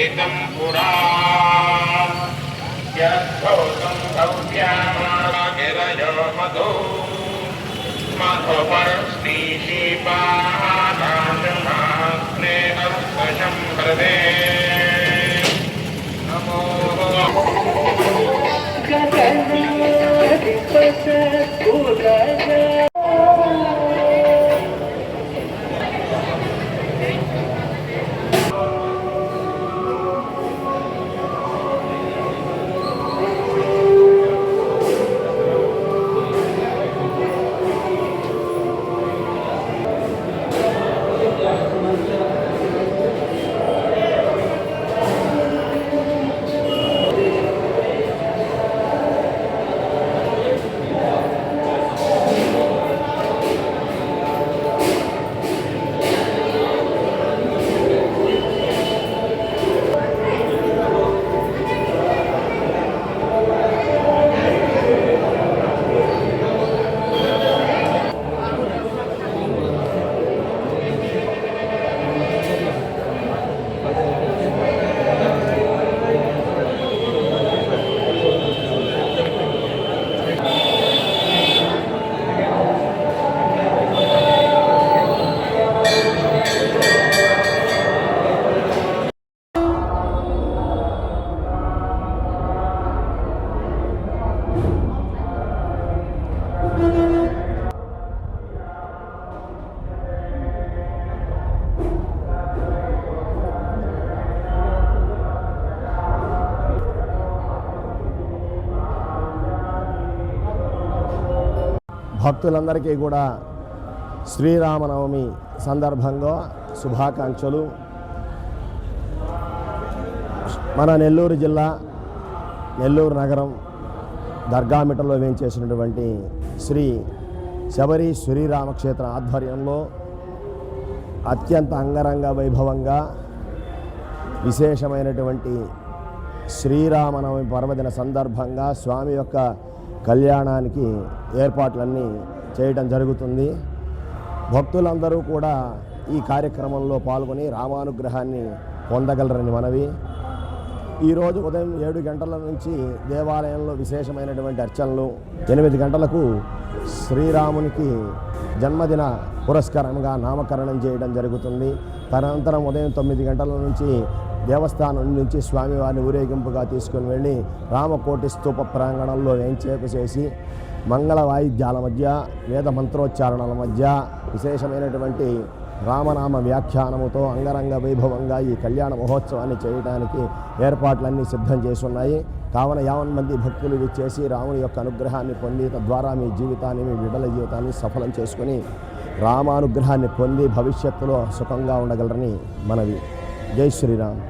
एतं पुरा यद्धौतं भव्यामागिरयो मधु मधुपर्ष्णीशीपानाशमाग्ने अर्कशं हृदे नमो భక్తులందరికీ కూడా శ్రీరామనవమి సందర్భంగా శుభాకాంక్షలు. మన నెల్లూరు జిల్లా నెల్లూరు నగరం దర్గామిటలో వేంచేసినటువంటి శ్రీ శబరి శ్రీరామక్షేత్ర ఆధ్వర్యంలో అత్యంత అంగరంగ వైభవంగా విశేషమైనటువంటి శ్రీరామనవమి పర్వదిన సందర్భంగా స్వామి యొక్క కళ్యాణానికి ఏర్పాట్లన్నీ చేయడం జరుగుతుంది. భక్తులందరూ కూడా ఈ కార్యక్రమంలో పాల్గొని రామానుగ్రహాన్ని పొందగలరని మనవి. ఈరోజు ఉదయం 7 గంటల నుంచి దేవాలయంలో విశేషమైనటువంటి అర్చనలు, 8 గంటలకు శ్రీరామునికి జన్మదిన పురస్కారంగా నామకరణం చేయడం జరుగుతుంది. తదనంతరం ఉదయం 9 గంటల నుంచి దేవస్థానం నుంచి స్వామివారిని ఊరేగింపుగా తీసుకుని వెళ్ళి రామకోటి స్తూప ప్రాంగణంలో వేంచేపు చేసి మంగళ వాయిద్యాల మధ్య వేద మంత్రోచ్చారణల మధ్య విశేషమైనటువంటి రామనామ వ్యాఖ్యానముతో అంగరంగ వైభవంగా ఈ కళ్యాణ మహోత్సవాన్ని చేయడానికి ఏర్పాట్లన్నీ సిద్ధం చేసున్నాయి. కావున 50 మంది భక్తులు విచ్చేసి రాముని యొక్క అనుగ్రహాన్ని పొంది తద్వారా మీ జీవితాన్ని, మీ బిడ్డల జీవితాన్ని సఫలం చేసుకుని రామానుగ్రహాన్ని పొంది భవిష్యత్తులో సుఖంగా ఉండగలరని మనవి. జై శ్రీరామ్.